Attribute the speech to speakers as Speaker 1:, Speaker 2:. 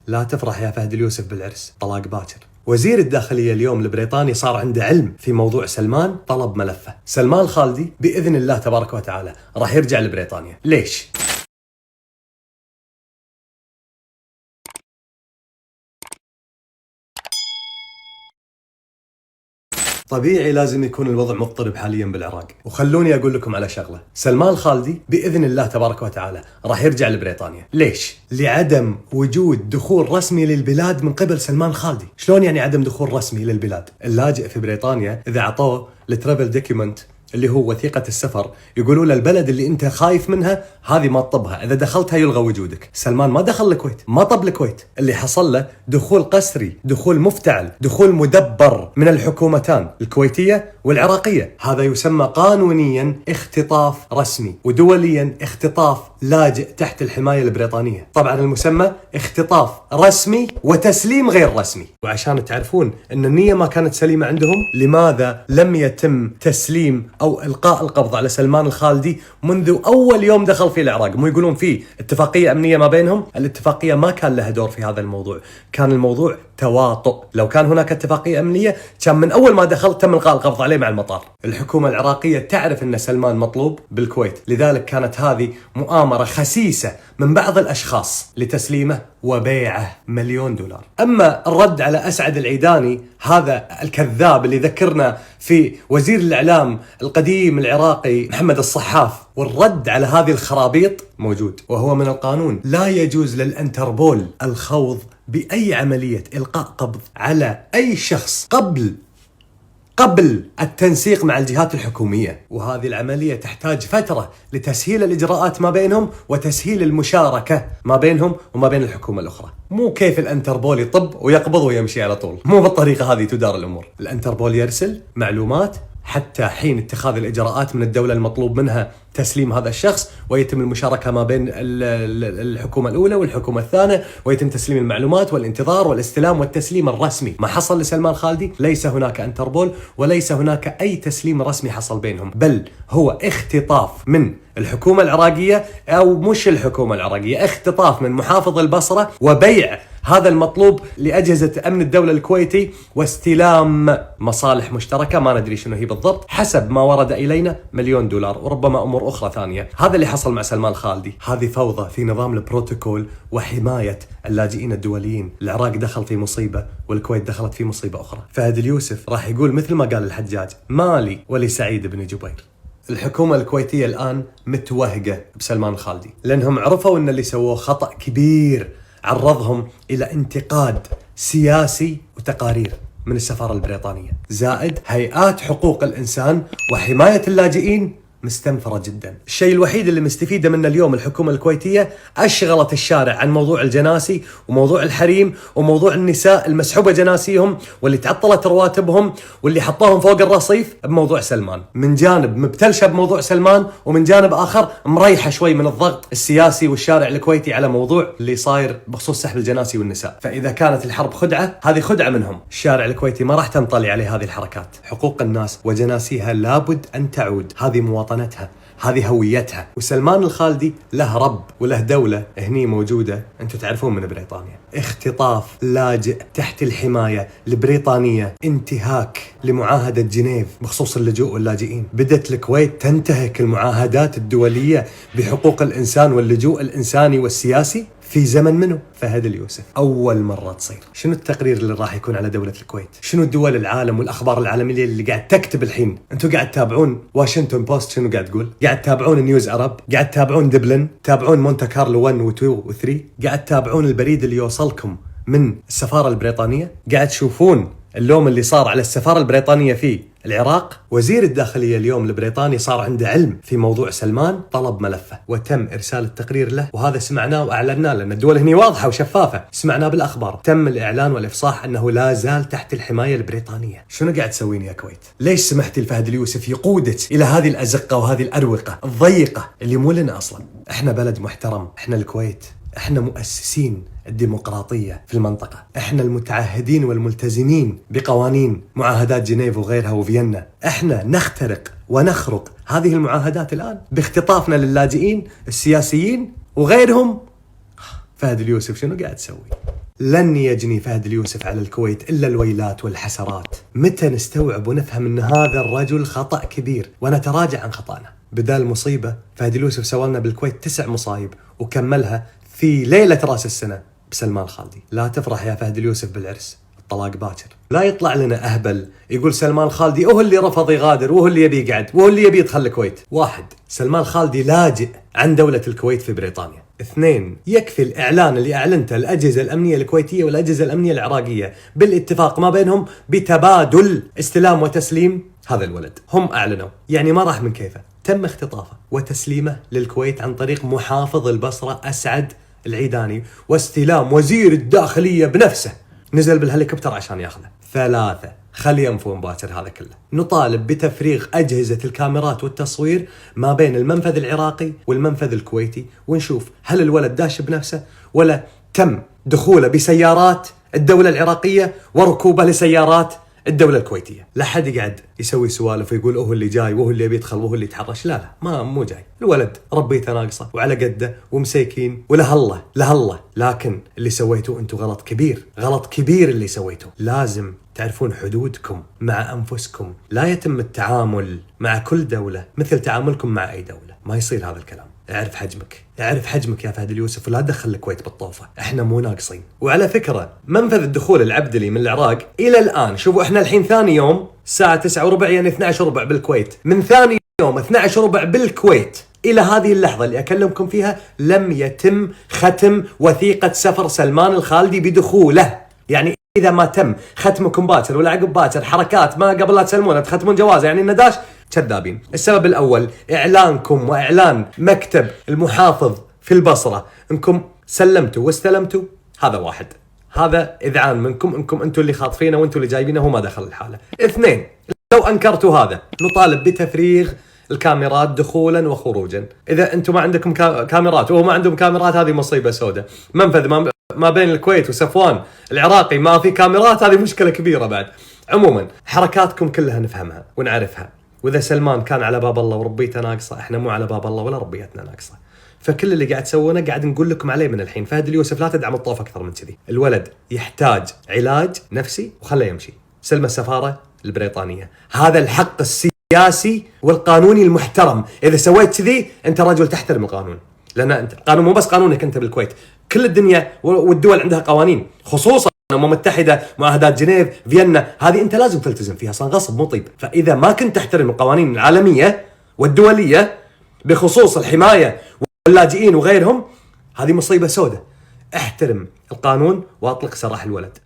Speaker 1: لا تفرح يا فهد اليوسف بالعرس، طلاق باكر. وزير الداخلية اليوم البريطاني صار عنده علم في موضوع سلمان، طلب ملفه. سلمان الخالدي بإذن الله تبارك وتعالى راح يرجع لبريطانيا. ليش؟ طبيعي لازم يكون الوضع مضطرب حاليا بالعراق، وخلوني اقول لكم على شغله. سلمان الخالدي باذن الله تبارك وتعالى راح يرجع لبريطانيا. ليش؟ لعدم وجود دخول رسمي للبلاد من قبل سلمان الخالدي. شلون يعني عدم دخول رسمي للبلاد؟ اللاجئ في بريطانيا اذا اعطوه الترافل دوكيومنت اللي هو وثيقة السفر، يقولوا له البلد اللي انت خايف منها هذه ما تطبها، اذا دخلتها يلغى وجودك. سلمان ما دخل الكويت، ما طب الكويت، اللي حصل له دخول قسري، دخول مفتعل، دخول مدبر من الحكومتان الكويتية والعراقية. هذا يسمى قانونيا اختطاف رسمي، ودوليا اختطاف لاجئ تحت الحماية البريطانية. طبعا المسمى اختطاف رسمي وتسليم غير رسمي. وعشان تعرفون ان النية ما كانت سليمة عندهم، لماذا لم يتم تسليم أو إلقاء القبض على سلمان الخالدي منذ أول يوم دخل في العراق؟ مو يقولون فيه اتفاقية أمنية ما بينهم؟ الاتفاقية ما كان لها دور في هذا الموضوع، كان الموضوع تواطؤ. لو كان هناك اتفاقية أمنية كان من أول ما دخل تم إلقاء القبض عليه مع المطار. الحكومة العراقية تعرف أن سلمان مطلوب بالكويت، لذلك كانت هذه مؤامرة خسيسة من بعض الأشخاص لتسليمه وبيعه $1,000,000. أما الرد على أسعد العيداني، هذا الكذاب اللي ذكرنا في وزير الإعلام القديم العراقي محمد الصحاف، والرد على هذه الخرابيط موجود، وهو من القانون. لا يجوز للأنتربول الخوض بأي عملية إلقاء قبض على أي شخص قبل التنسيق مع الجهات الحكومية، وهذه العملية تحتاج فترة لتسهيل الإجراءات ما بينهم وتسهيل المشاركة ما بينهم وما بين الحكومة الأخرى. مو كيف الأنتربول يطب ويقبض ويمشي على طول، مو بالطريقة هذه تدار الأمور. الأنتربول يرسل معلومات حتى حين اتخاذ الإجراءات من الدولة المطلوب منها تسليم هذا الشخص، ويتم المشاركة ما بين الحكومة الأولى والحكومة الثانية، ويتم تسليم المعلومات والانتظار والاستلام والتسليم الرسمي. ما حصل لسلمان الخالدي، ليس هناك انتربول وليس هناك أي تسليم رسمي حصل بينهم، بل هو اختطاف من الحكومة العراقية، أو مش الحكومة العراقية، اختطاف من محافظ البصرة، وبيع هذا المطلوب لأجهزة أمن الدولة الكويتي، واستلام مصالح مشتركة ما ندري شنو هي بالضبط، حسب ما ورد إلينا $1,000,000 وربما أمور أخرى ثانية. هذا اللي حصل مع سلمان الخالدي. هذه فوضى في نظام البروتوكول وحماية اللاجئين الدوليين. العراق دخل في مصيبة والكويت دخلت في مصيبة أخرى. فهد اليوسف راح يقول مثل ما قال الحجاج: مالي ولسعيد بن جبير. الحكومة الكويتية الآن متوهقة بسلمان الخالدي، لأنهم عرفوا أن اللي سووه خطأ كبير عرضهم إلى انتقاد سياسي وتقارير من السفارة البريطانية، زائد هيئات حقوق الإنسان وحماية اللاجئين مستنفرة جدا. الشيء الوحيد اللي مستفيدة منه اليوم الحكومة الكويتية، أشغلت الشارع عن موضوع الجناسي وموضوع الحريم وموضوع النساء المسحوبة جناسيهم واللي تعطلت رواتبهم واللي حطوهم فوق الرصيف بموضوع سلمان. من جانب مبتلشة بموضوع سلمان، ومن جانب آخر مريحة شوي من الضغط السياسي والشارع الكويتي على موضوع اللي صاير بخصوص سحب الجناسي والنساء. فإذا كانت الحرب خدعة، هذه خدعة منهم. الشارع الكويتي ما راح تنطلي عليه هذه الحركات. حقوق الناس وجناسيها لابد أن تعود، هذه مواطنتها، هذه هويتها. وسلمان الخالدي له رب وله دولة هني موجودة، انتم تعرفون من بريطانيا. اختطاف لاجئ تحت الحماية البريطانية، انتهاك لمعاهدة جنيف بخصوص اللجوء واللاجئين. بدت الكويت تنتهك المعاهدات الدولية بحقوق الإنسان واللجوء الإنساني والسياسي في زمن منه؟ فهد اليوسف. أول مرة تصير. شنو التقرير اللي راح يكون على دولة الكويت؟ شنو الدول العالم والأخبار العالمية اللي قاعد تكتب الحين؟ أنتوا قاعد تتابعون واشنطن بوست شنو قاعد تقول؟ قاعد تتابعون النيوز أرب؟ قاعد تتابعون دبلن؟ تتابعون مونte كارلو 1 و 2 و 3؟ قاعد تتابعون البريد اللي يوصلكم من السفارة البريطانية؟ قاعد تشوفون اللوم اللي صار على السفارة البريطانية في العراق؟ وزير الداخلية اليوم البريطاني صار عنده علم في موضوع سلمان، طلب ملفه وتم إرسال التقرير له، وهذا سمعناه وأعلناه لأن الدول هني واضحة وشفافة، سمعناه بالأخبار. تم الإعلان والإفصاح أنه لا زال تحت الحماية البريطانية. شنو قاعد تسوين يا كويت؟ ليش سمحتي لفهد اليوسف يقودك إلى هذه الأزقة وهذه الأروقة الضيقة اللي مو لنا أصلا؟ إحنا بلد محترم، إحنا الكويت، إحنا مؤسسين الديمقراطية في المنطقة، إحنا المتعهدين والملتزمين بقوانين معاهدات جنيف وغيرها وفيينا. إحنا نخترق ونخرق هذه المعاهدات الآن باختطافنا للاجئين السياسيين وغيرهم. فهد اليوسف شنو قاعد تسوي؟ لن يجني فهد اليوسف على الكويت إلا الويلات والحسرات. متى نستوعب ونفهم أن هذا الرجل خطأ كبير ونتراجع عن خطأنا؟ بدال مصيبة فهد اليوسف سوالنا بالكويت 9 مصايب وكملها في ليلة رأس السنة بسلمان الخالدي. لا تفرح يا فهد اليوسف بالعرس، الطلاق باكر. لا يطلع لنا أهبل يقول سلمان الخالدي هو اللي رفض يغادر وهو اللي يبي يقعد وهو اللي يبي يدخل الكويت. 1. سلمان الخالدي لاجئ عن دولة الكويت في بريطانيا. 2. يكفي الإعلان اللي أعلنته الأجهزة الأمنية الكويتية والأجهزة الأمنية العراقية بالاتفاق ما بينهم بتبادل استلام وتسليم هذا الولد. هم أعلنوا، يعني ما راح من كيفه، تم اختطافه وتسليمه للكويت عن طريق محافظ البصرة أسعد العيداني، واستلام وزير الداخلية بنفسه نزل بالهليكوبتر عشان ياخذه. 3. خلي ينفون باكر هذا كله. نطالب بتفريغ أجهزة الكاميرات والتصوير ما بين المنفذ العراقي والمنفذ الكويتي، ونشوف هل الولد داش بنفسه ولا تم دخوله بسيارات الدولة العراقية وركوبه لسيارات الدولة الكويتية. لا حد يقعد يسوي سوالف ويقول هو اللي جاي وهو اللي بيدخل وهو اللي يتحرش. لا مو جاي. الولد ربيته ناقصة وعلى قده ومسيكين وله الله. لكن اللي سويتوه انتم غلط كبير، غلط كبير اللي سويتوه. لازم تعرفون حدودكم مع أنفسكم. لا يتم التعامل مع كل دولة مثل تعاملكم مع أي دولة. ما يصير هذا الكلام. اعرف حجمك يا فهد اليوسف ولا تدخل الكويت بالطوفة. احنا مو ناقصين. وعلى فكرة منفذ الدخول العبدلي من العراق إلى الآن، شوفوا احنا الحين ثاني يوم الساعة 9:15 يعني 12:15 بالكويت. من ثاني يوم 12:15 بالكويت إلى هذه اللحظة اللي أكلمكم فيها لم يتم ختم وثيقة سفر سلمان الخالدي بدخوله. يعني إذا ما تم ختمكم باكر ولا عقب باكر حركات ما قبل لا تسلمونه تختمون جوازه، يعني النداش كذابين. السبب الأول إعلانكم وإعلان مكتب المحافظ في البصرة أنكم سلمتوا واستلمتوا، هذا 1. هذا إذعان منكم أنكم أنتوا اللي خاطفينه وأنتوا اللي جايبينه وما دخل الحالة. 2. لو أنكرتوا هذا نطالب بتفريغ الكاميرات دخولا وخروجا. إذا أنتم ما عندكم كاميرات وهو ما عندهم كاميرات هذه مصيبة سوداء. منفذ ما بين الكويت وصفوان العراقي ما في كاميرات، هذه مشكلة كبيرة بعد. عموما حركاتكم كلها نفهمها ونعرفها، وإذا سلمان كان على باب الله وربيته ناقصة، احنا مو على باب الله ولا ربيتنا ناقصة. فكل اللي قاعد تسوونه قاعد نقول لكم عليه من الحين. فهد اليوسف لا تدعم الطوف أكثر من كذي. الولد يحتاج علاج نفسي وخليه يمشي. سلم السفارة البريطانية، هذا الحق السياسي والقانوني المحترم. إذا سويت كذي أنت رجل تحترم القانون، لأن أنت قانون مو بس قانونك أنت بالكويت، كل الدنيا والدول عندها قوانين، خصوصا الأمم المتحدة، معاهدات جنيف، فيينا، هذه أنت لازم تلتزم فيها، صار غصب مو طيب. فإذا ما كنت تحترم القوانين العالمية والدولية بخصوص الحماية واللاجئين وغيرهم، هذه مصيبة سوداء. احترم القانون واطلق سراح الولد.